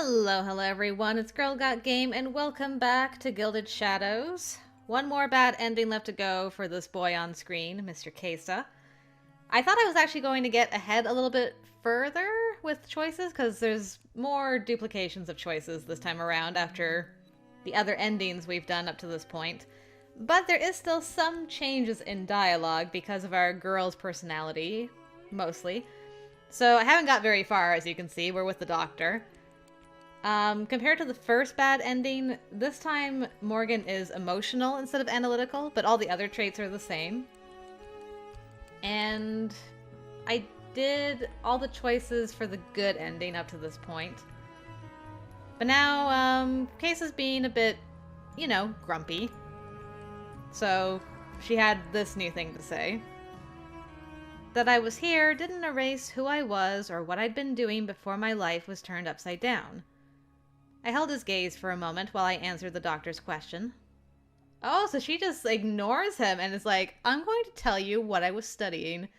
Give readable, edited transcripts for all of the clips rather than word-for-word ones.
Hello everyone, it's GirlGotGame and welcome back to Gilded Shadows. One more bad ending left to go for this boy on screen, Mr. CAISSA. I thought I was actually going to get ahead a little bit further with choices because there's more duplications of choices this time around after the other endings we've done up to this point. But there is still some changes in dialogue because of our girl's personality, mostly. So I haven't got very far, as you can see. We're with the doctor. Compared to the first bad ending, this time Morgan is emotional instead of analytical, but all the other traits are the same. And I did all the choices for the good ending up to this point. But now, CAISSA's being a bit, grumpy. So she had this new thing to say. That I was here didn't erase who I was or what I'd been doing before my life was turned upside down. I held his gaze for a moment while I answered the doctor's question. Oh, so she just ignores him and is like, I'm going to tell you what I was studying.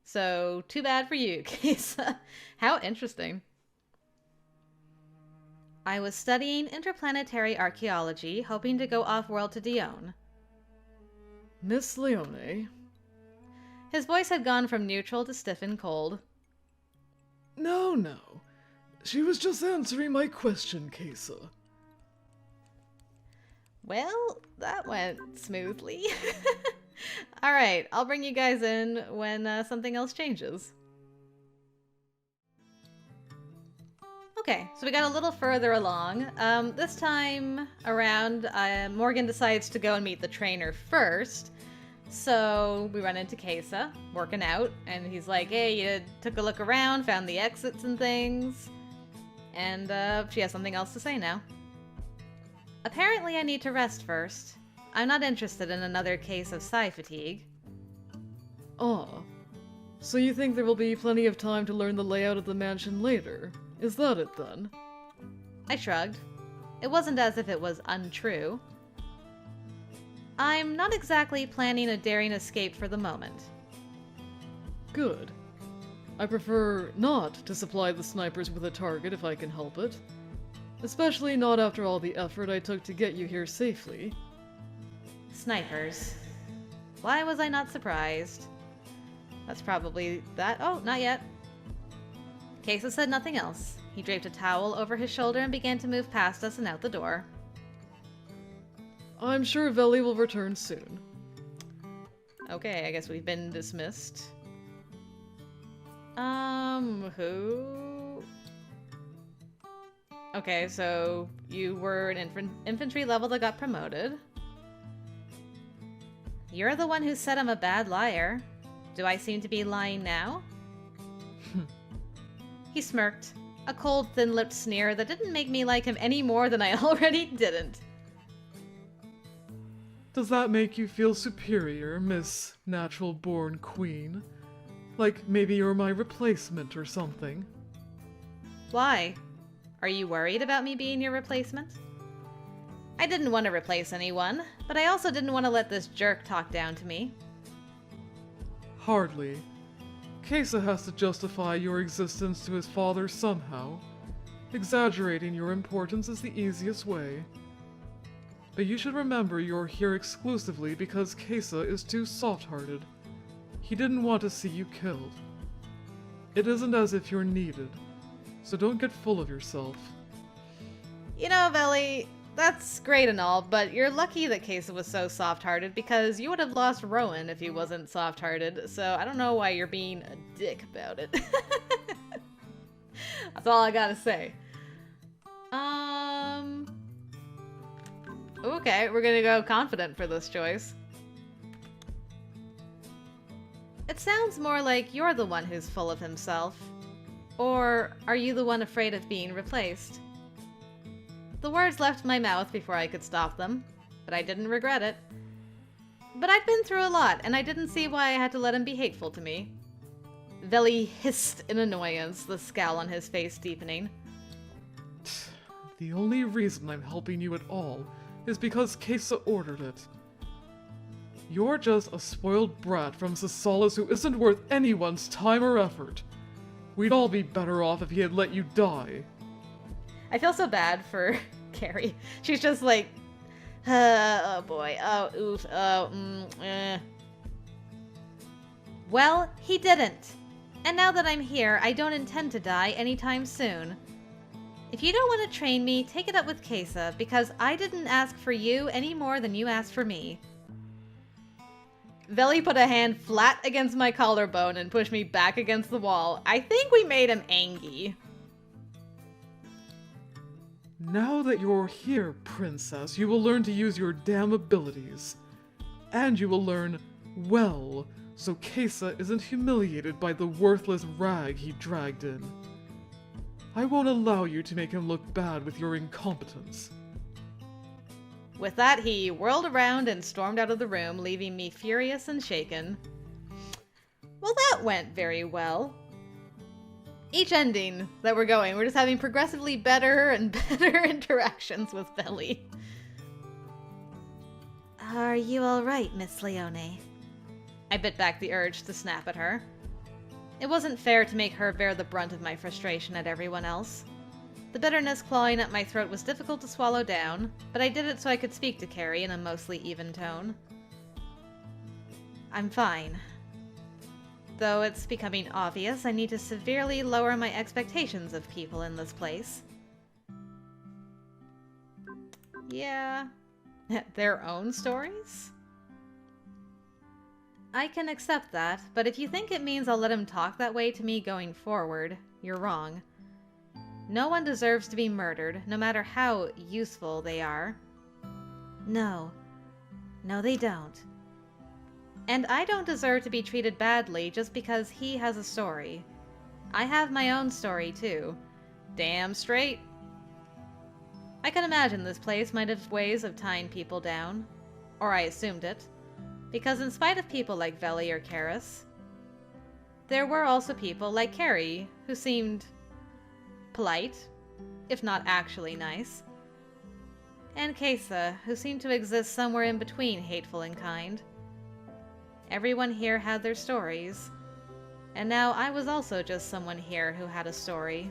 So, too bad for you, CAISSA. How interesting. I was studying interplanetary archaeology, hoping to go off-world to Dione. Miss Leone? His voice had gone from neutral to stiff and cold. No. She was just answering my question, CAISSA. Well, that went smoothly. Alright, I'll bring you guys in when something else changes. Okay, so we got a little further along. This time around, Morgan decides to go and meet the trainer first. So we run into CAISSA, working out, and he's like, hey, you took a look around, found the exits and things. And she has something else to say now. Apparently I need to rest first. I'm not interested in another case of psi fatigue. Ah. So you think there will be plenty of time to learn the layout of the mansion later? Is that it then? I shrugged. It wasn't as if it was untrue. I'm not exactly planning a daring escape for the moment. Good. I prefer not to supply the snipers with a target if I can help it. Especially not after all the effort I took to get you here safely. Snipers. Why was I not surprised? That's probably that. Oh, not yet. CAISSA said nothing else. He draped a towel over his shoulder and began to move past us and out the door. I'm sure Veli will return soon. Okay, I guess we've been dismissed. Who? Okay, so you were an infantry level that got promoted. You're the one who said I'm a bad liar. Do I seem to be lying now? He smirked, a cold, thin-lipped sneer that didn't make me like him any more than I already didn't. Does that make you feel superior, Miss Natural-Born Queen? Like maybe you're my replacement or something? Why? Are you worried about me being your replacement? I didn't want to replace anyone, but I also didn't want to let this jerk talk down to me. Hardly. CAISSA has to justify your existence to his father somehow. Exaggerating your importance is the easiest way. But you should remember you're here exclusively because CAISSA is too soft-hearted. He didn't want to see you killed. It isn't as if you're needed, so don't get full of yourself. You know, Veli, that's great and all, but you're lucky that CAISSA was so soft-hearted because you would have lost Rowan if he wasn't soft-hearted, so I don't know why you're being a dick about it. That's all I gotta say. Okay, we're gonna go confident for this choice. It sounds more like you're the one who's full of himself. Or are you the one afraid of being replaced? The words left my mouth before I could stop them, but I didn't regret it. But I'd been through a lot, and I didn't see why I had to let him be hateful to me. Veli hissed in annoyance, the scowl on his face deepening. The only reason I'm helping you at all is because CAISSA ordered it. You're just a spoiled brat from Cisalis who isn't worth anyone's time or effort. We'd all be better off if he had let you die. I feel so bad for Carrie. She's just like, oh boy, oh oof, oh, Well, he didn't. And now that I'm here, I don't intend to die anytime soon. If you don't want to train me, take it up with CAISSA, because I didn't ask for you any more than you asked for me. Veli put a hand flat against my collarbone and pushed me back against the wall. I think we made him angry. Now that you're here, princess, you will learn to use your damn abilities. And you will learn well, so CAISSA isn't humiliated by the worthless rag he dragged in. I won't allow you to make him look bad with your incompetence. With that, he whirled around and stormed out of the room, leaving me furious and shaken. Well, that went very well. Each ending that we're going, we're just having progressively better and better interactions with Veli. Are you alright, Miss Leone? I bit back the urge to snap at her. It wasn't fair to make her bear the brunt of my frustration at everyone else. The bitterness clawing at my throat was difficult to swallow down, but I did it so I could speak to Carrie in a mostly even tone. I'm fine. Though it's becoming obvious I need to severely lower my expectations of people in this place. Yeah. Their own stories? I can accept that, but if you think it means I'll let him talk that way to me going forward, you're wrong. No one deserves to be murdered, no matter how useful they are. No. No, they don't. And I don't deserve to be treated badly just because he has a story. I have my own story, too. Damn straight. I can imagine this place might have ways of tying people down. Or I assumed it. Because in spite of people like Veli or Karis, there were also people like Carrie who seemed polite, if not actually nice. And CAISSA, who seemed to exist somewhere in between hateful and kind. Everyone here had their stories. And now I was also just someone here who had a story.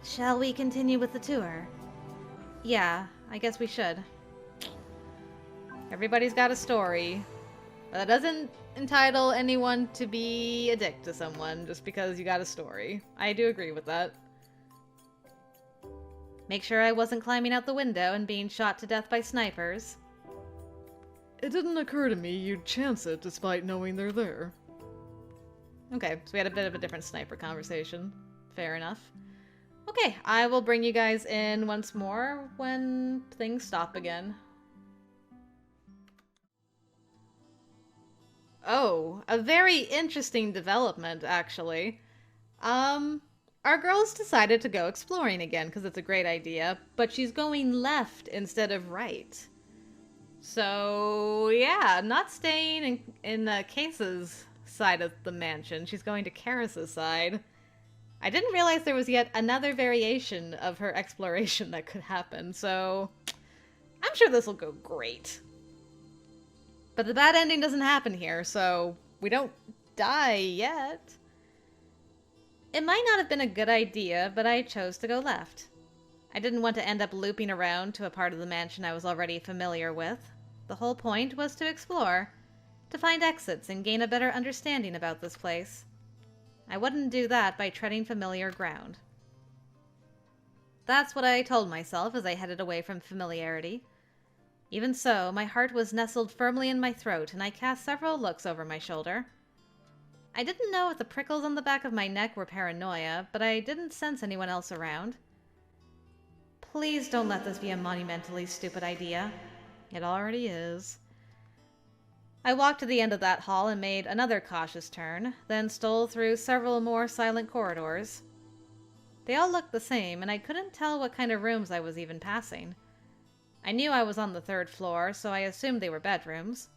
Shall we continue with the tour? Yeah, I guess we should. Everybody's got a story. But that doesn't entitle anyone to be a dick to someone just because you got a story. I do agree with that. Make sure I wasn't climbing out the window and being shot to death by snipers. It didn't occur to me you'd chance it despite knowing they're there. Okay, so we had a bit of a different sniper conversation. Fair enough. Okay, I will bring you guys in once more when things stop again. Oh, a very interesting development, actually. Our girl's decided to go exploring again because it's a great idea, but she's going left instead of right. So, yeah, not staying in CAISSA's side of the mansion. She's going to Karis's side. I didn't realize there was yet another variation of her exploration that could happen, so I'm sure this will go great. But the bad ending doesn't happen here, so we don't die yet. It might not have been a good idea, but I chose to go left. I didn't want to end up looping around to a part of the mansion I was already familiar with. The whole point was to explore, to find exits and gain a better understanding about this place. I wouldn't do that by treading familiar ground. That's what I told myself as I headed away from familiarity. Even so, my heart was nestled firmly in my throat, and I cast several looks over my shoulder. I didn't know if the prickles on the back of my neck were paranoia, but I didn't sense anyone else around. Please don't let this be a monumentally stupid idea. It already is. I walked to the end of that hall and made another cautious turn, then stole through several more silent corridors. They all looked the same, and I couldn't tell what kind of rooms I was even passing. I knew I was on the 3rd floor, so I assumed they were bedrooms.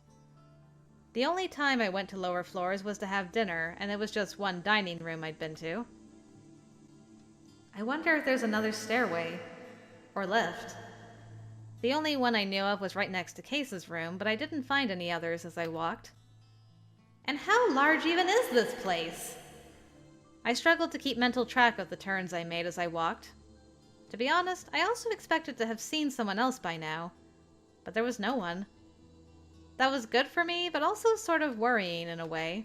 The only time I went to lower floors was to have dinner, and it was just one dining room I'd been to. I wonder if there's another stairway. Or lift. The only one I knew of was right next to CAISSA's room, but I didn't find any others as I walked. And how large even is this place? I struggled to keep mental track of the turns I made as I walked. To be honest, I also expected to have seen someone else by now, but there was no one. That was good for me, but also sort of worrying in a way.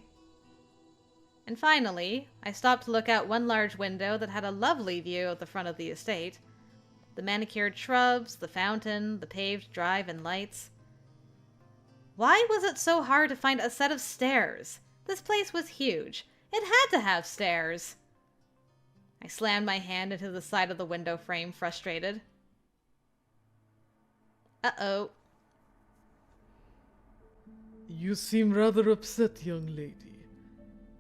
And finally, I stopped to look out one large window that had a lovely view of the front of the estate. The manicured shrubs, the fountain, the paved drive and lights. Why was it so hard to find a set of stairs? This place was huge. It had to have stairs. I slammed my hand into the side of the window frame, frustrated. Uh-oh. You seem rather upset, young lady.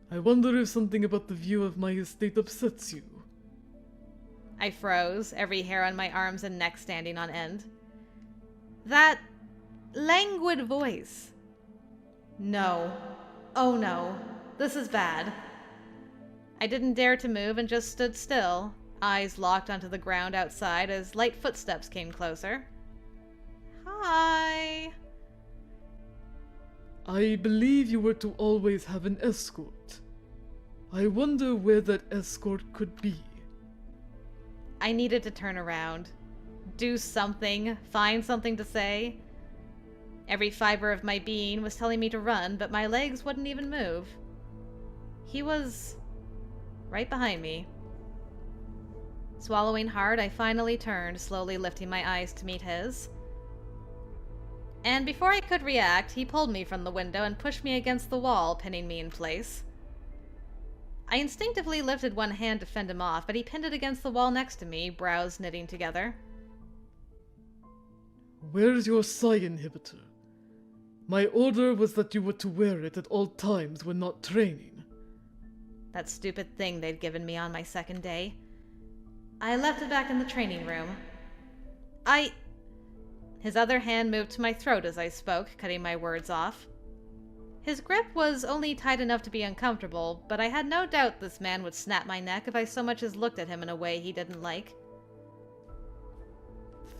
I wonder if something about the view of my estate upsets you. I froze, every hair on my arms and neck standing on end. That languid voice. No. Oh no. This is bad. I didn't dare to move and just stood still, eyes locked onto the ground outside as light footsteps came closer. Hi. I believe you were to always have an escort. I wonder where that escort could be. I needed to turn around. Do something. Find something to say. Every fiber of my being was telling me to run, but my legs wouldn't even move. He was right behind me. Swallowing hard, I finally turned, slowly lifting my eyes to meet his. And before I could react, he pulled me from the window and pushed me against the wall, pinning me in place. I instinctively lifted one hand to fend him off, but he pinned it against the wall next to me, brows knitting together. Where's your psi inhibitor? My order was that you were to wear it at all times when not training. That stupid thing they'd given me on my second day. I left it back in the training room. His other hand moved to my throat as I spoke, cutting my words off. His grip was only tight enough to be uncomfortable, but I had no doubt this man would snap my neck if I so much as looked at him in a way he didn't like.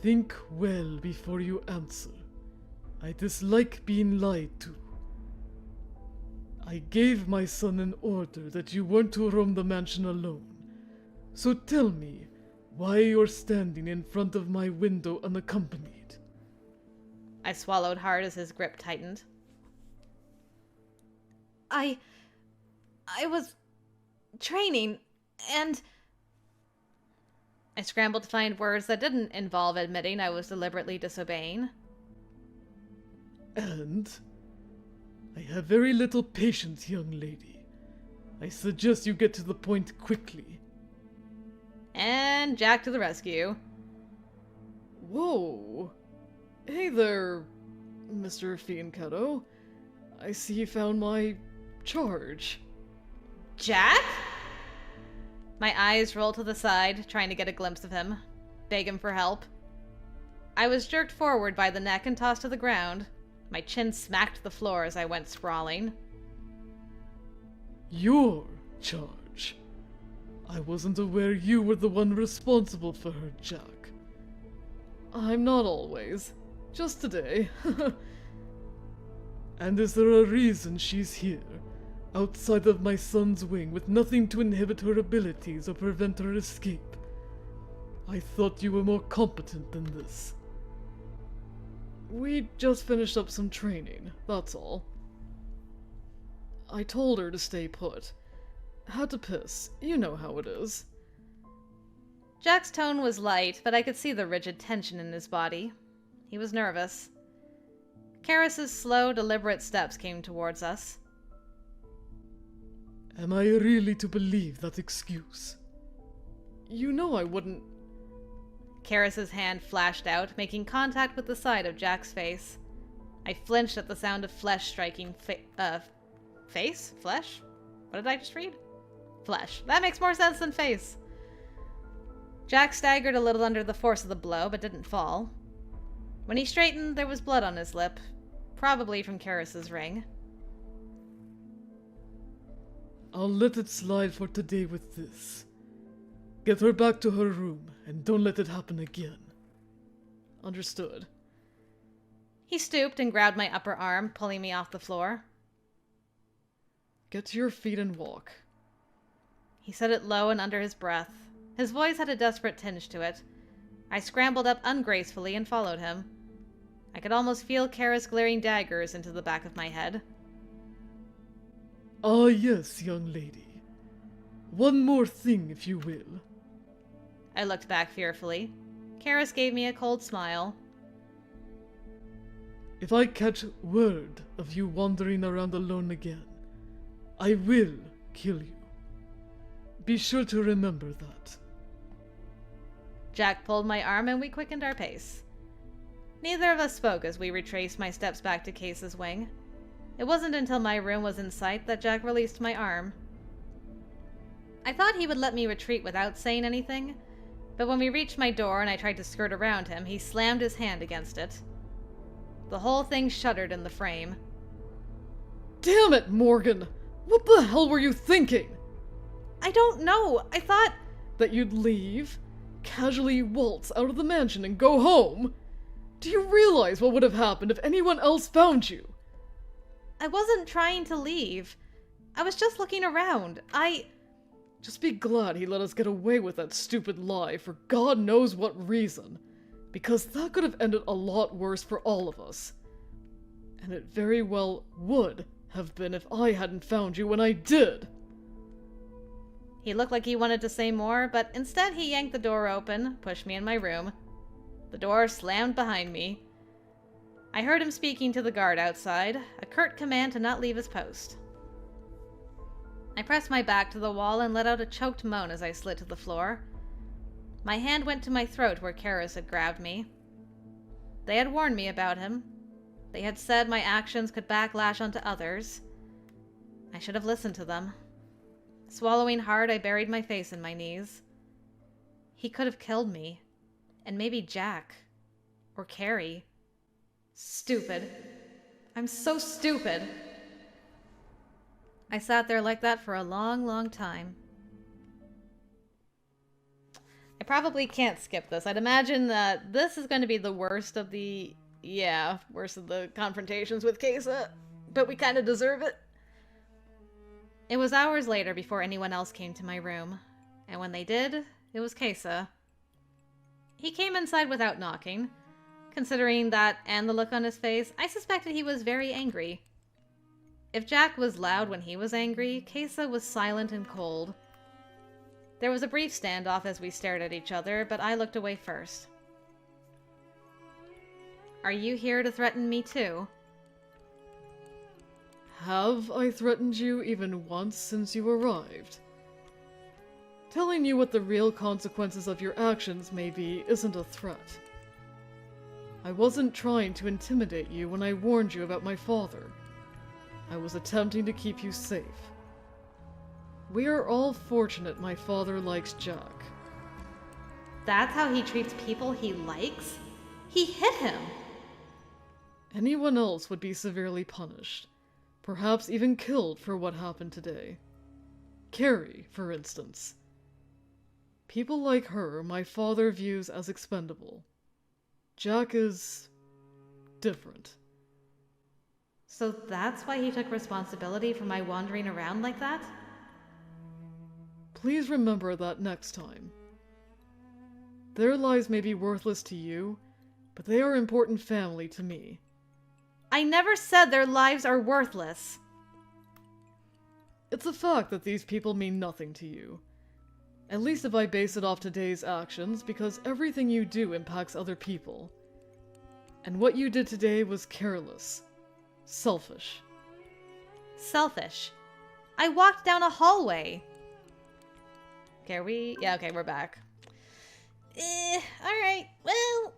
Think well before you answer. I dislike being lied to. I gave my son an order that you weren't to roam the mansion alone. So tell me why you're standing in front of my window unaccompanied. I swallowed hard as his grip tightened. I was training, and I scrambled to find words that didn't involve admitting I was deliberately disobeying. And I have very little patience, young lady. I suggest you get to the point quickly. And Jack to the rescue. Whoa. Hey there, Mr. Fianchetto. I see you found my charge. Jack? My eyes rolled to the side, trying to get a glimpse of him, beg him for help. I was jerked forward by the neck and tossed to the ground. My chin smacked the floor as I went sprawling. Your charge? I wasn't aware you were the one responsible for her, Jack. I'm not always. Just today. And is there a reason she's here, outside of my son's wing, with nothing to inhibit her abilities or prevent her escape? I thought you were more competent than this. We just finished up some training, that's all. I told her to stay put. Had to piss, you know how it is. Jack's tone was light, but I could see the rigid tension in his body. He was nervous. Karis's slow, deliberate steps came towards us. Am I really to believe that excuse? You know I wouldn't... Karis's hand flashed out, making contact with the side of Jack's face. I flinched at the sound of flesh striking face? Flesh? What did I just read? Flesh. That makes more sense than face. Jack staggered a little under the force of the blow, but didn't fall. When he straightened, there was blood on his lip, probably from Karis's ring. I'll let it slide for today with this. Get her back to her room, and don't let it happen again. Understood. He stooped and grabbed my upper arm, pulling me off the floor. Get to your feet and walk. He said it low and under his breath. His voice had a desperate tinge to it. I scrambled up ungracefully and followed him. I could almost feel Kara's glaring daggers into the back of my head. Ah, yes, young lady. One more thing, if you will. I looked back fearfully. Karis gave me a cold smile. If I catch word of you wandering around alone again, I will kill you. Be sure to remember that. Jack pulled my arm and we quickened our pace. Neither of us spoke as we retraced my steps back to Case's wing. It wasn't until my room was in sight that Jack released my arm. I thought he would let me retreat without saying anything, but when we reached my door and I tried to skirt around him, he slammed his hand against it. The whole thing shuddered in the frame. Damn it, Morgan! What the hell were you thinking? I don't know. I thought... That you'd leave? Casually waltz out of the mansion and go home? Do you realize what would have happened if anyone else found you? I wasn't trying to leave. I was just looking around. Just be glad he let us get away with that stupid lie for God knows what reason. Because that could have ended a lot worse for all of us. And it very well would have been if I hadn't found you when I did. He looked like he wanted to say more, but instead he yanked the door open, pushed me in my room. The door slammed behind me. I heard him speaking to the guard outside, a curt command to not leave his post. I pressed my back to the wall and let out a choked moan as I slid to the floor. My hand went to my throat where Karis had grabbed me. They had warned me about him. They had said my actions could backlash onto others. I should have listened to them. Swallowing hard, I buried my face in my knees. He could have killed me. And maybe Jack. Or Carrie. Stupid. I'm so stupid. I sat there like that for a long, long time. I probably can't skip this. I'd imagine that this is going to be the worst of the... Yeah, worst of the confrontations with CAISSA. But we kind of deserve it. It was hours later before anyone else came to my room. And when they did, it was CAISSA. He came inside without knocking. Considering that and the look on his face, I suspected he was very angry. If Jack was loud when he was angry, CAISSA was silent and cold. There was a brief standoff as we stared at each other, but I looked away first. Are you here to threaten me too? Have I threatened you even once since you arrived? Telling you what the real consequences of your actions may be isn't a threat. I wasn't trying to intimidate you when I warned you about my father. I was attempting to keep you safe. We are all fortunate my father likes Jack. That's how he treats people he likes? He hit him! Anyone else would be severely punished. Perhaps even killed for what happened today. Carrie, for instance. People like her my father views as expendable. Jack is... different. So that's why he took responsibility for my wandering around like that? Please remember that next time. Their lives may be worthless to you, but they are important family to me. I never said their lives are worthless. It's a fact that these people mean nothing to you. At least if I base it off today's actions, because everything you do impacts other people. And what you did today was careless. Selfish. Selfish? I walked down a hallway. Okay, are we... Yeah, okay, we're back. Alright, well...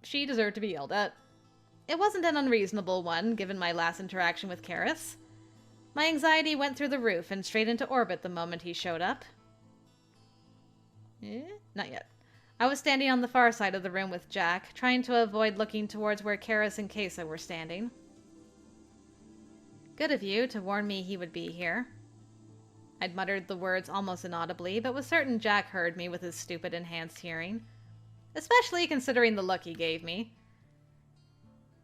She deserved to be yelled at. It wasn't an unreasonable one, given my last interaction with Karis. My anxiety went through the roof and straight into orbit the moment he showed up. Not yet. I was standing on the far side of the room with Jack, trying to avoid looking towards where Karis and CAISSA were standing. Good of you to warn me he would be here. I'd muttered the words almost inaudibly, but was certain Jack heard me with his stupid enhanced hearing. Especially considering the look he gave me.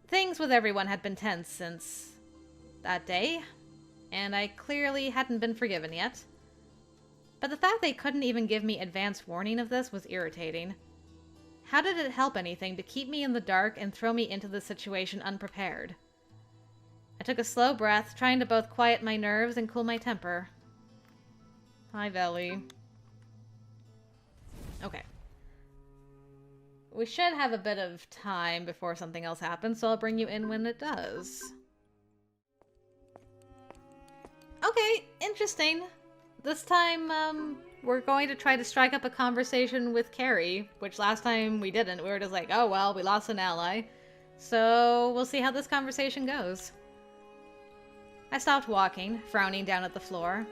Things with everyone had been tense since that day, and I clearly hadn't been forgiven yet. But the fact they couldn't even give me advance warning of this was irritating. How did it help anything to keep me in the dark and throw me into the situation unprepared? I took a slow breath, trying to both quiet my nerves and cool my temper. Hi, Velly. Okay. We should have a bit of time before something else happens, so I'll bring you in when it does. Okay, interesting. This time, we're going to try to strike up a conversation with Carrie, which last time we didn't. We were just like, oh well, we lost an ally. So we'll see how this conversation goes. I stopped walking, frowning down at the floor.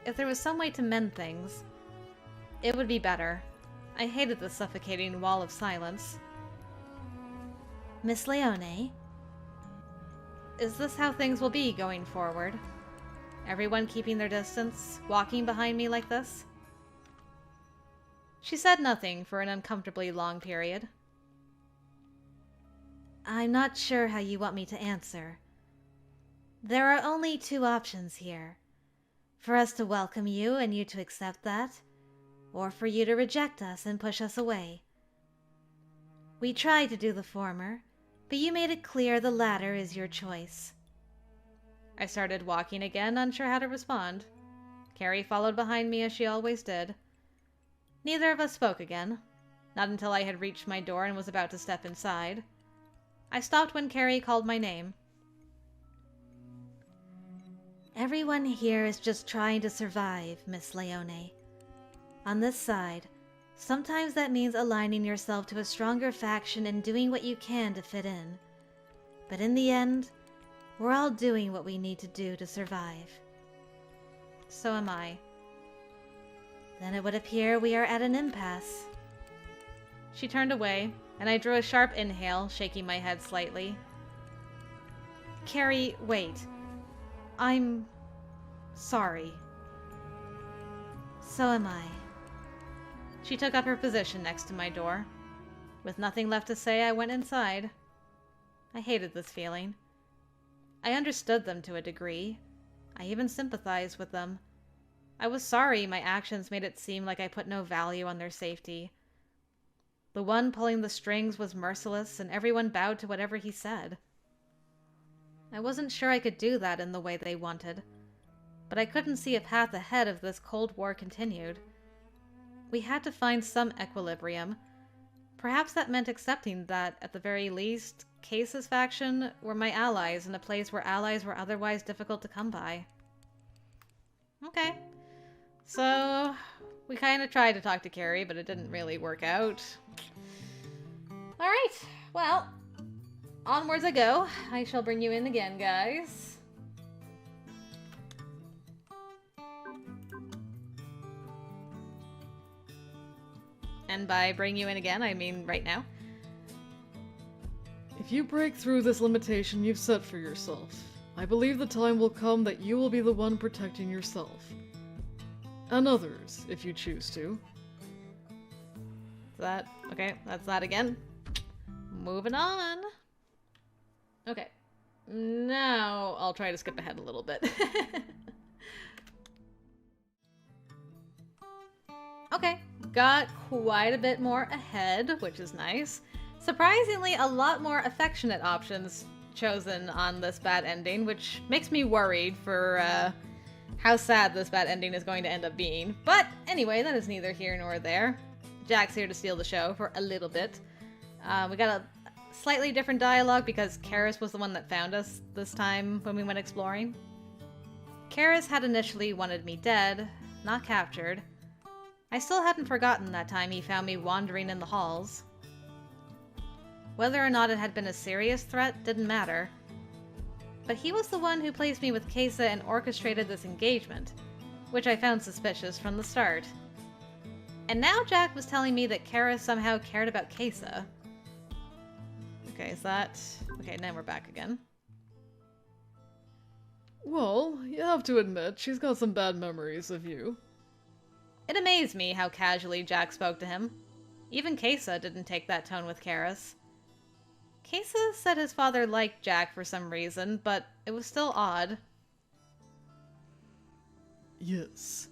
If there was some way to mend things, it would be better. I hated the suffocating wall of silence. Miss Leone? Is this how things will be going forward? Everyone keeping their distance, walking behind me like this? She said nothing for an uncomfortably long period. I'm not sure how you want me to answer. There are only two options here. For us to welcome you and you to accept that, or for you to reject us and push us away. We tried to do the former, but you made it clear the latter is your choice. I started walking again, unsure how to respond. Carrie followed behind me as she always did. Neither of us spoke again, not until I had reached my door and was about to step inside. I stopped when Carrie called my name. Everyone here is just trying to survive, Miss Leone. On this side, sometimes that means aligning yourself to a stronger faction and doing what you can to fit in. But in the end, we're all doing what we need to do to survive. So am I. Then it would appear we are at an impasse. She turned away, and I drew a sharp inhale, shaking my head slightly. Carrie, wait. I'm sorry. So am I. She took up her position next to my door. With nothing left to say, I went inside. I hated this feeling. I understood them to a degree. I even sympathized with them. I was sorry my actions made it seem like I put no value on their safety. The one pulling the strings was merciless, and everyone bowed to whatever he said. I wasn't sure I could do that in the way they wanted, but I couldn't see a path ahead if this Cold War continued. We had to find some equilibrium. Perhaps that meant accepting that, at the very least, CAISSA's faction were my allies in a place where allies were otherwise difficult to come by. Okay. So, we kind of tried to talk to Carrie, but it didn't really work out. Alright, well, onwards I go. I shall bring you in again, guys. And by bring you in again, I mean right now. If you break through this limitation you've set for yourself, I believe the time will come that you will be the one protecting yourself. And others, if you choose to. Okay, that's that again. Moving on. Okay. Now I'll try to skip ahead a little bit. Okay, got quite a bit more ahead, which is nice. Surprisingly, a lot more affectionate options chosen on this bad ending, which makes me worried for how sad this bad ending is going to end up being. But anyway, that is neither here nor there. Jack's here to steal the show for a little bit. We got a slightly different dialogue because Karis was the one that found us this time when we went exploring. Karis had initially wanted me dead, not captured. I still hadn't forgotten that time he found me wandering in the halls. Whether or not it had been a serious threat didn't matter. But he was the one who placed me with CAISSA and orchestrated this engagement, which I found suspicious from the start. And now Jack was telling me that Karis somehow cared about CAISSA. Okay, is that... Okay, now we're back again. Well, you have to admit, she's got some bad memories of you. It amazed me how casually Jack spoke to him. Even CAISSA didn't take that tone with Karis. CAISSA said his father liked Jack for some reason, but it was still odd. Yes.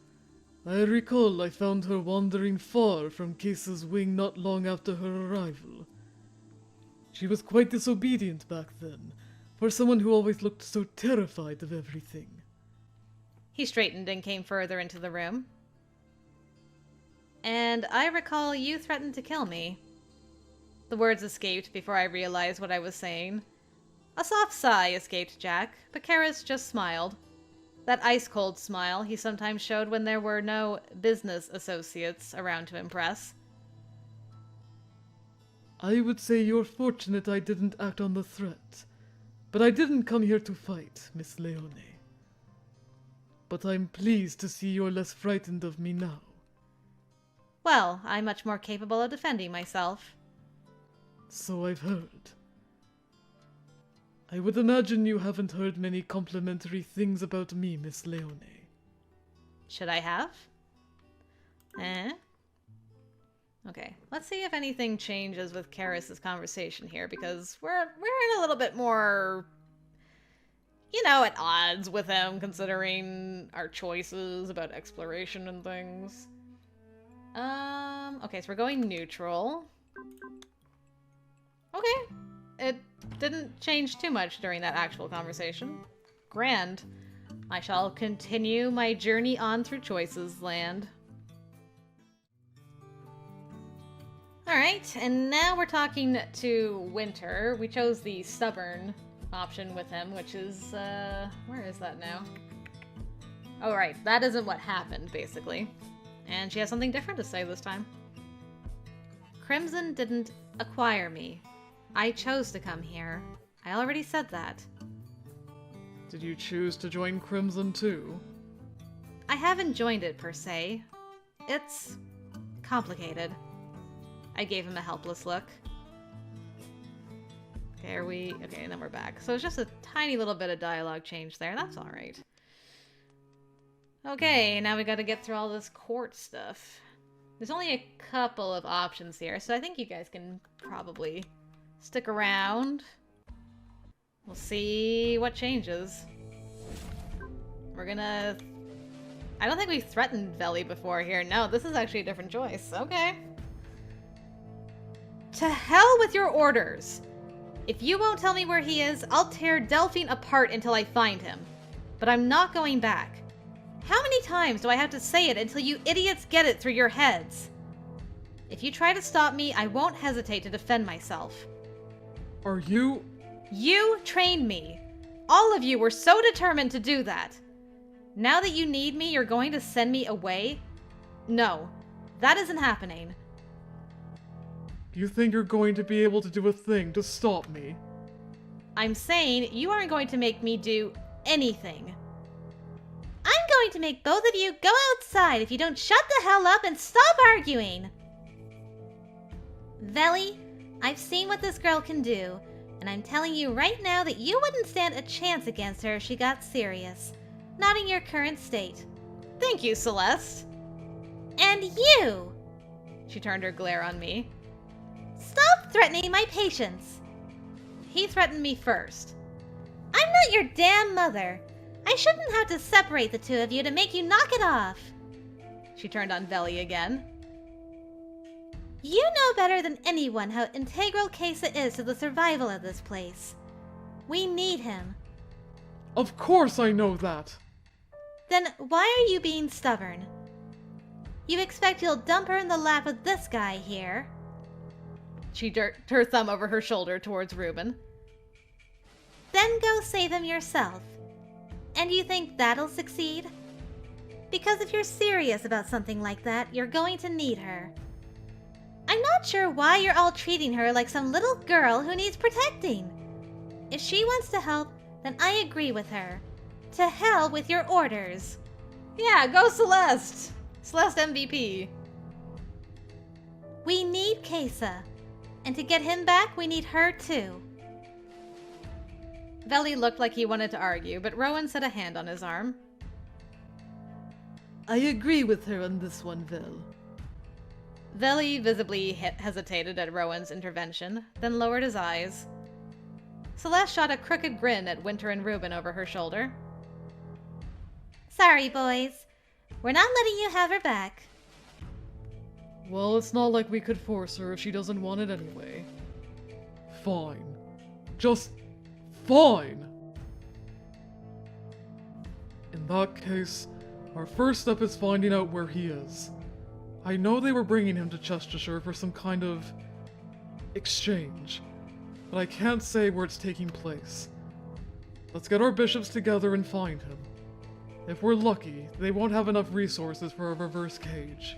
I recall I found her wandering far from CAISSA's wing not long after her arrival. She was quite disobedient back then, for someone who always looked so terrified of everything. He straightened and came further into the room. And I recall you threatened to kill me. The words escaped before I realized what I was saying. A soft sigh escaped Jack, but Karis just smiled. That ice-cold smile he sometimes showed when there were no business associates around to impress. I would say you're fortunate I didn't act on the threat, but I didn't come here to fight, Miss Leone. But I'm pleased to see you're less frightened of me now. Well, I'm much more capable of defending myself. So I've heard. I would imagine you haven't heard many complimentary things about me, Miss Leone. Should I have? Okay, let's see if anything changes with Karis' conversation here, because we're in a little bit more, at odds with him, considering our choices about exploration and things. Okay, so we're going neutral. Okay. It didn't change too much during that actual conversation. Grand. I shall continue my journey on through Choices Land. Alright, and now we're talking to Winter. We chose the stubborn option with him, which is, where is that now? Oh, right, that isn't what happened, basically. And she has something different to say this time. Crimson didn't acquire me. I chose to come here. I already said that. Did you choose to join Crimson too? I haven't joined it, per se. It's complicated. I gave him a helpless look. Okay, then we're back. So it's just a tiny little bit of dialogue change there. That's alright. Okay, now we gotta get through all this court stuff. There's only a couple of options here, so I think you guys can probably stick around. We'll see what changes. We're gonna... I don't think we've threatened Veli before here. No, this is actually a different choice. Okay. To hell with your orders! If you won't tell me where he is, I'll tear Delphine apart until I find him. But I'm not going back. How many times do I have to say it until you idiots get it through your heads? If you try to stop me, I won't hesitate to defend myself. Are you... You trained me. All of you were so determined to do that. Now that you need me, you're going to send me away? No, that isn't happening. You think you're going to be able to do a thing to stop me? I'm saying you aren't going to make me do anything. I'm going to make both of you go outside if you don't shut the hell up and stop arguing. Veli, I've seen what this girl can do, and I'm telling you right now that you wouldn't stand a chance against her if she got serious. Not in your current state. Thank you, Celeste. And you! She turned her glare on me. Stop threatening my patience. He threatened me first. I'm not your damn mother. I shouldn't have to separate the two of you to make you knock it off. She turned on Veli again. You know better than anyone how integral CAISSA is to the survival of this place. We need him. Of course I know that. Then why are you being stubborn? You expect you'll dump her in the lap of this guy here? She jerked her thumb over her shoulder towards Reuben. Then go save him yourself. And you think that'll succeed? Because if you're serious about something like that, you're going to need her. I'm not sure why you're all treating her like some little girl who needs protecting. If she wants to help, then I agree with her. To hell with your orders. Yeah, go Celeste! Celeste MVP. We need CAISSA. And to get him back, we need her too. Veli looked like he wanted to argue, but Rowan set a hand on his arm. I agree with her on this one, Vel. Veli visibly hesitated at Rowan's intervention, then lowered his eyes. Celeste shot a crooked grin at Winter and Reuben over her shoulder. Sorry, boys. We're not letting you have her back. Well, it's not like we could force her if she doesn't want it anyway. Fine. Just fine! In that case, our first step is finding out where he is. I know they were bringing him to Chestershire for some kind of exchange, but I can't say where it's taking place. Let's get our bishops together and find him. If we're lucky, they won't have enough resources for a reverse cage.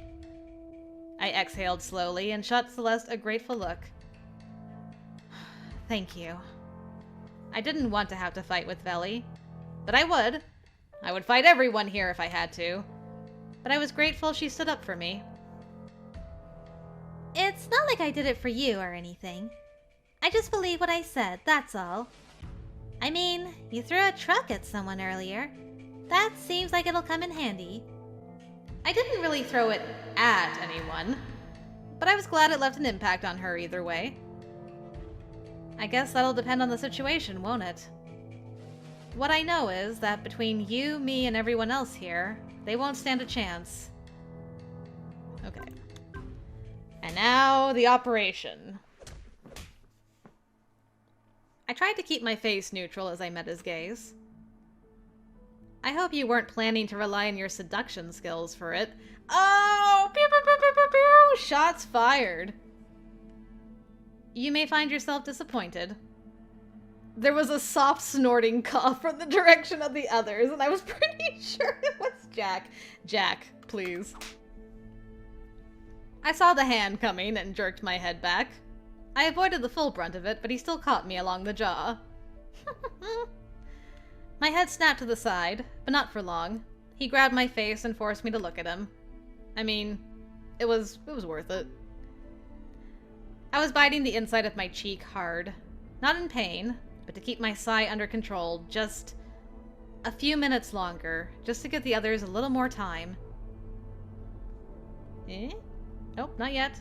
I exhaled slowly and shot Celeste a grateful look. Thank you. I didn't want to have to fight with Veli, but I would. I would fight everyone here if I had to. But I was grateful she stood up for me. It's not like I did it for you or anything. I just believe what I said, that's all. I mean, you threw a truck at someone earlier. That seems like it'll come in handy. I didn't really throw it at anyone, but I was glad it left an impact on her either way. I guess that'll depend on the situation, won't it? What I know is that between you, me, and everyone else here, they won't stand a chance. Okay. And now, the operation. I tried to keep my face neutral as I met his gaze. I hope you weren't planning to rely on your seduction skills for it. Oh! Pew, pew, pew, pew, pew, pew. Shots fired. You may find yourself disappointed. There was a soft snorting cough from the direction of the others, and I was pretty sure it was Jack. Jack, please. I saw the hand coming and jerked my head back. I avoided the full brunt of it, but he still caught me along the jaw. My head snapped to the side, but not for long. He grabbed my face and forced me to look at him. I mean, it was worth it. I was biting the inside of my cheek hard. Not in pain, but to keep my sigh under control just a few minutes longer, just to give the others a little more time. Eh? Nope, not yet.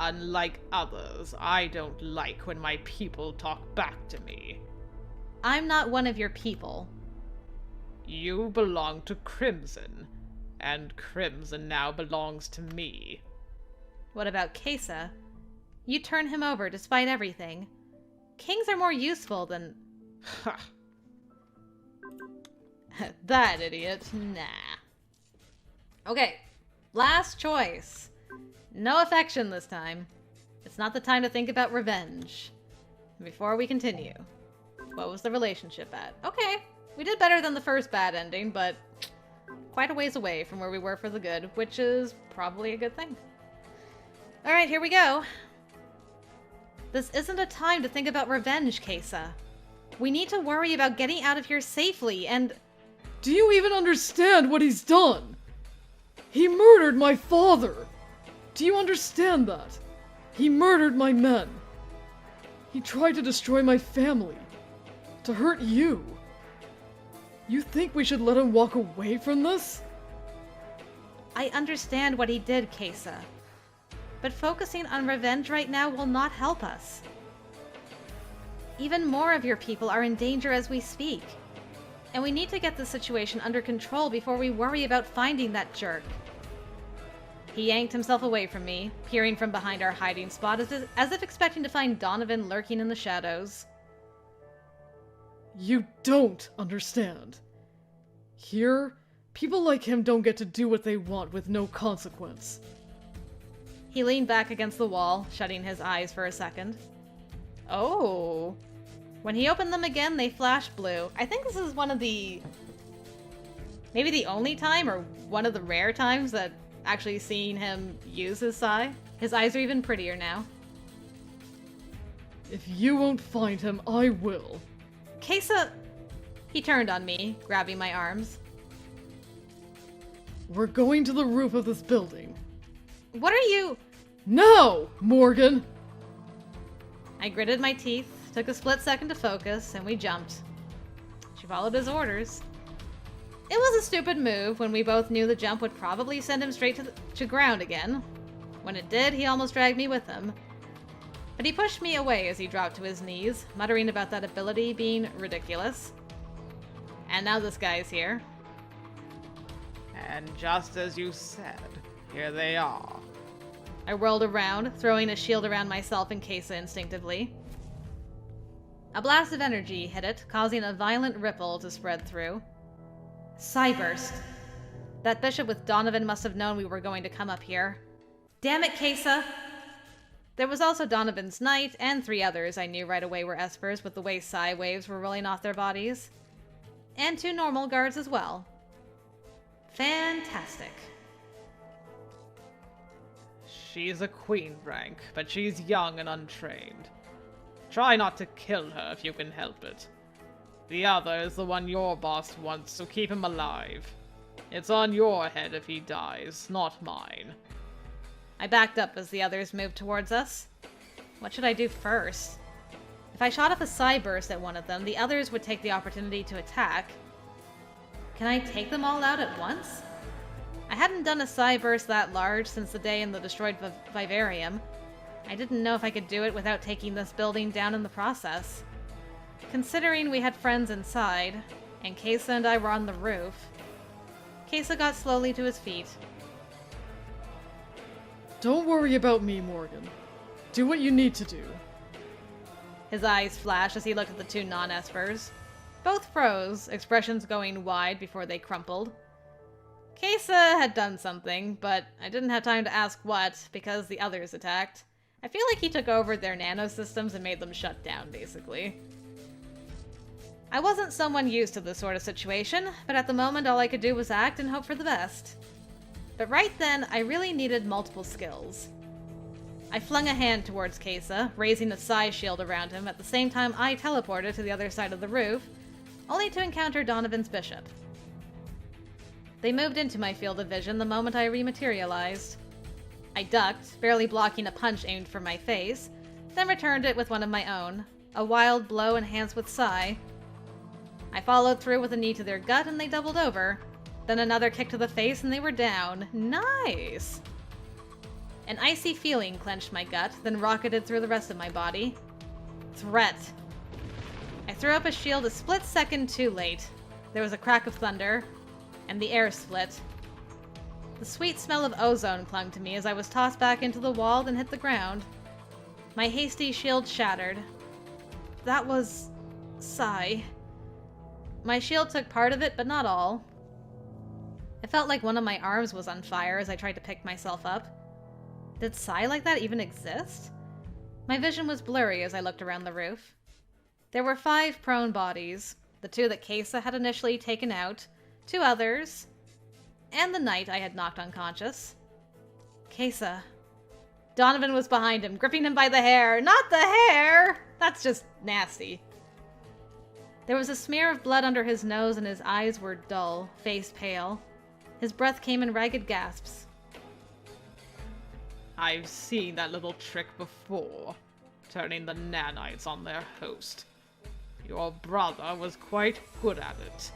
Unlike others, I don't like when my people talk back to me. I'm not one of your people. You belong to Crimson, and Crimson now belongs to me. What about CAISSA? You turn him over despite everything. Kings are more useful than... Ha! That idiot. Nah. Okay, last choice. No affection this time. It's not the time to think about revenge. Before we continue, what was the relationship at? Okay, we did better than the first bad ending, but quite a ways away from where we were for the good, which is probably a good thing. Alright, here we go. This isn't a time to think about revenge, CAISSA. We need to worry about getting out of here safely and... Do you even understand what he's done? He murdered my father! Do you understand that? He murdered my men. He tried to destroy my family. To hurt you. You think we should let him walk away from this? I understand what he did, CAISSA. But focusing on revenge right now will not help us. Even more of your people are in danger as we speak. And we need to get the situation under control before we worry about finding that jerk. He yanked himself away from me, peering from behind our hiding spot as if expecting to find Donovan lurking in the shadows. You don't understand. Here, people like him don't get to do what they want with no consequence. He leaned back against the wall, shutting his eyes for a second. Oh. When he opened them again, they flashed blue. I think this is one of the... maybe the only time, or one of the rare times that actually seeing him use his Psi. His eyes are even prettier now. If you won't find him, I will. CAISSA... He turned on me, grabbing my arms. We're going to the roof of this building. What are you... Now, Morgan! I gritted my teeth, took a split second to focus, and we jumped. She followed his orders. It was a stupid move when we both knew the jump would probably send him straight to ground again. When it did, he almost dragged me with him. But he pushed me away as he dropped to his knees, muttering about that ability being ridiculous. And now this guy's here. And just as you said, here they are. I whirled around, throwing a shield around myself and CAISSA instinctively. A blast of energy hit it, causing a violent ripple to spread through. Psyburst. That bishop with Donovan must have known we were going to come up here. Damn it, CAISSA! There was also Donovan's knight, and 3 others I knew right away were Espers with the way psi waves were rolling off their bodies. And 2 normal guards as well. Fantastic. She's a queen rank, but she's young and untrained. Try not to kill her if you can help it. The other is the one your boss wants, so keep him alive. It's on your head if he dies, not mine. I backed up as the others moved towards us. What should I do first? If I shot off a psi burst at one of them, the others would take the opportunity to attack. Can I take them all out at once? I hadn't done a psi burst that large since the day in the destroyed vivarium. I didn't know if I could do it without taking this building down in the process. Considering we had friends inside, and CAISSA and I were on the roof, CAISSA got slowly to his feet. Don't worry about me, Morgan. Do what you need to do. His eyes flashed as he looked at the 2 non-espers. Both froze, expressions going wide before they crumpled. CAISSA had done something, but I didn't have time to ask what, because the others attacked. I feel like he took over their nanosystems and made them shut down, basically. I wasn't someone used to this sort of situation, but at the moment all I could do was act and hope for the best. But right then, I really needed multiple skills. I flung a hand towards CAISSA, raising a psi shield around him at the same time I teleported to the other side of the roof, only to encounter Donovan's bishop. They moved into my field of vision the moment I rematerialized. I ducked, barely blocking a punch aimed for my face, then returned it with one of my own, a wild blow enhanced with psi. I followed through with a knee to their gut and they doubled over, then another kick to the face and they were down. Nice! An icy feeling clenched my gut, then rocketed through the rest of my body. Threat. I threw up a shield a split second too late. There was a crack of thunder, and the air split. The sweet smell of ozone clung to me as I was tossed back into the wall and hit the ground. My hasty shield shattered. That was... Psi. My shield took part of it, but not all. It felt like one of my arms was on fire as I tried to pick myself up. Did Psi like that even exist? My vision was blurry as I looked around the roof. There were 5 prone bodies, the 2 that CAISSA had initially taken out, 2 others, and the knight I had knocked unconscious. CAISSA. Donovan was behind him, gripping him by the hair. Not the hair! That's just nasty. There was a smear of blood under his nose and his eyes were dull, face pale. His breath came in ragged gasps. I've seen that little trick before, turning the nanites on their host. Your brother was quite good at it.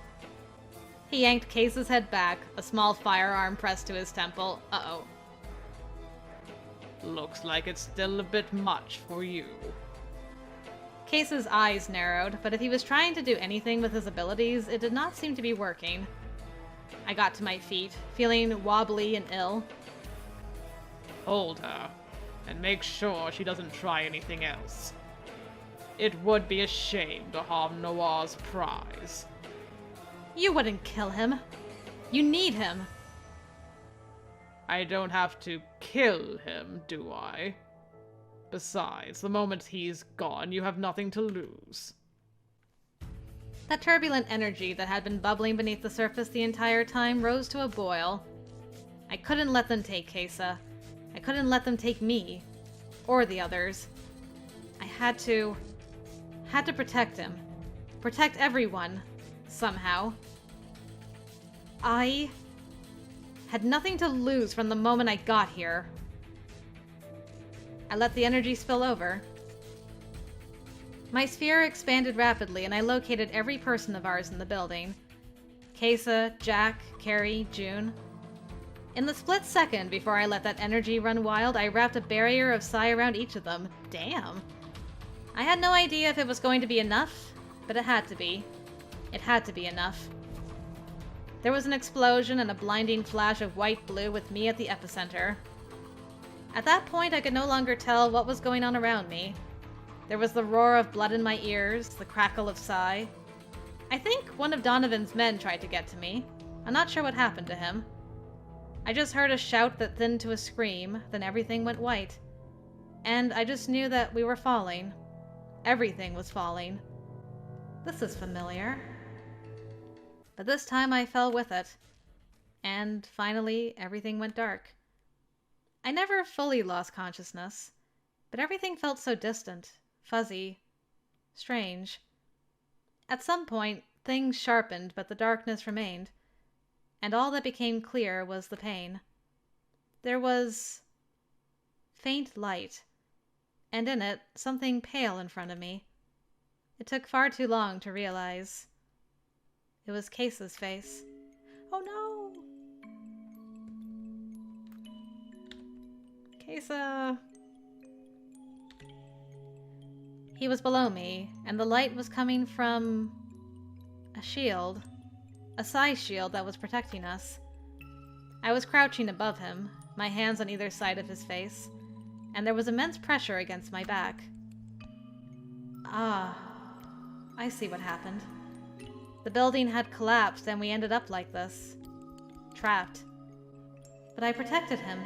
He yanked CAISSA's head back, a small firearm pressed to his temple. Uh-oh. Looks like it's still a bit much for you. CAISSA's eyes narrowed, but if he was trying to do anything with his abilities, it did not seem to be working. I got to my feet, feeling wobbly and ill. Hold her, and make sure she doesn't try anything else. It would be a shame to harm Noir's prize. You wouldn't kill him. You need him. I don't have to kill him, do I? Besides, the moment he's gone, you have nothing to lose. That turbulent energy that had been bubbling beneath the surface the entire time rose to a boil. I couldn't let them take CAISSA. I couldn't let them take me. Or the others. I had to protect him. Protect everyone. Somehow. I had nothing to lose from the moment I got here. I let the energy spill over. My sphere expanded rapidly, and I located every person of ours in the building. CAISSA, Jack, Carrie, June. In the split second before I let that energy run wild, I wrapped a barrier of psi around each of them. Damn. I had no idea if it was going to be enough, but it had to be. It had to be enough. There was an explosion and a blinding flash of white-blue with me at the epicenter. At that point, I could no longer tell what was going on around me. There was the roar of blood in my ears, the crackle of Psy. I think one of Donovan's men tried to get to me. I'm not sure what happened to him. I just heard a shout that thinned to a scream, then everything went white. And I just knew that we were falling. Everything was falling. This is familiar. But this time I fell with it. And finally, everything went dark. I never fully lost consciousness, but everything felt so distant, fuzzy, strange. At some point, things sharpened, but the darkness remained. And all that became clear was the pain. There was faint light, and in it, something pale in front of me. It took far too long to realize. It was CAISSA's face. Oh no! CAISSA! He was below me, and the light was coming from a shield. A Psy shield that was protecting us. I was crouching above him, my hands on either side of his face, and there was immense pressure against my back. Ah, I see what happened. The building had collapsed and we ended up like this. Trapped. But I protected him.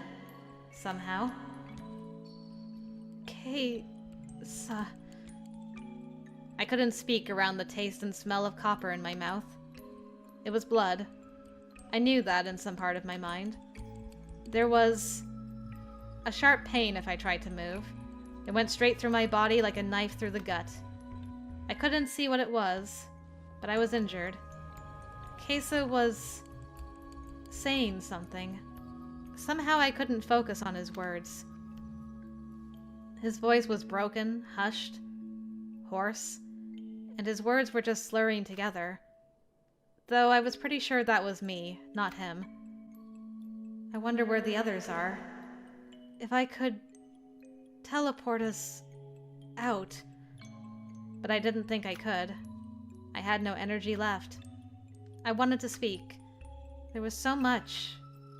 Somehow. CAISSA. I couldn't speak around the taste and smell of copper in my mouth. It was blood. I knew that in some part of my mind. There was a sharp pain if I tried to move. It went straight through my body like a knife through the gut. I couldn't see what it was, but I was injured. CAISSA was saying something. Somehow I couldn't focus on his words. His voice was broken, hushed, hoarse, and his words were just slurring together. Though I was pretty sure that was me, not him. I wonder where the others are. If I could teleport us out. But I didn't think I could. I had no energy left. I wanted to speak. There was so much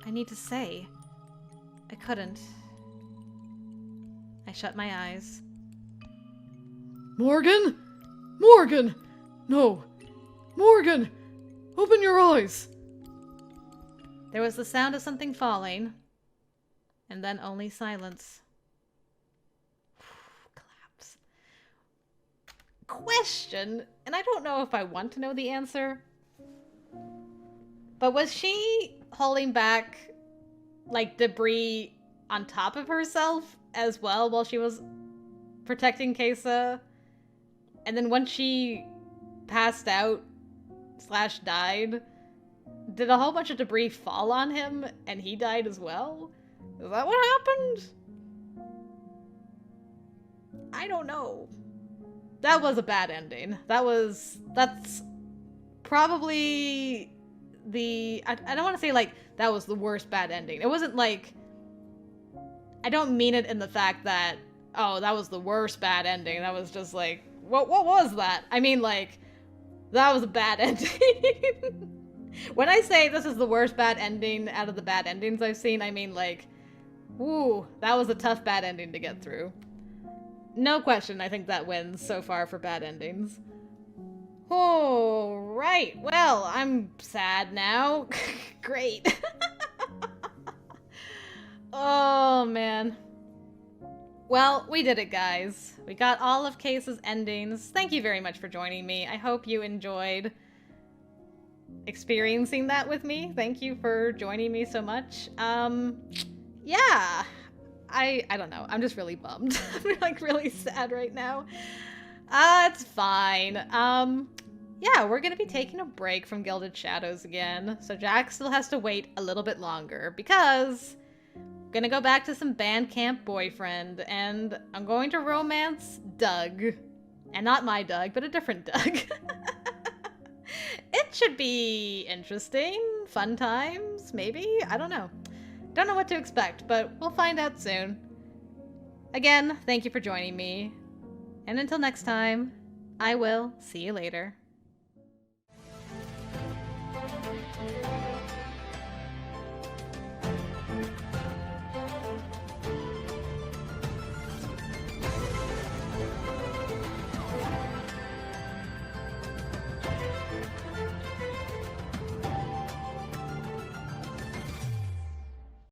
I need to say. I couldn't. I shut my eyes. Morgan? Morgan! No! Morgan! Open your eyes! There was the sound of something falling, and then only silence. Collapse. Question, and I don't know if I want to know the answer, but was she holding back, like, debris on top of herself as well while she was protecting CAISSA? And then once she passed out / died, did a whole bunch of debris fall on him and he died as well? Is that what happened? I don't know. That was a bad ending. That's probably I don't want to say like that was the worst bad ending. It wasn't like, I don't mean it in the fact that, oh, that was the worst bad ending. That was just like, what was that? I mean, like, that was a bad ending. When I say this is the worst bad ending out of the bad endings I've seen, I mean, like, ooh, that was a tough bad ending to get through. No question, I think that wins so far for bad endings. Oh, right. Well, I'm sad now. Great. Oh, man. Well, we did it, guys. We got all of CAISSA's endings. Thank you very much for joining me. I hope you enjoyed experiencing that with me. Thank you for joining me so much. Yeah. I don't know. I'm just really bummed. I'm like really sad right now. It's fine. Yeah, we're gonna be taking a break from Gilded Shadows again. So Jack still has to wait a little bit longer because I'm gonna go back to some Bandcamp Boyfriend and I'm going to romance Doug. And not my Doug, but a different Doug. It should be interesting. Fun times, maybe? I don't know. Don't know what to expect, but we'll find out soon. Again, thank you for joining me. And until next time, I will see you later.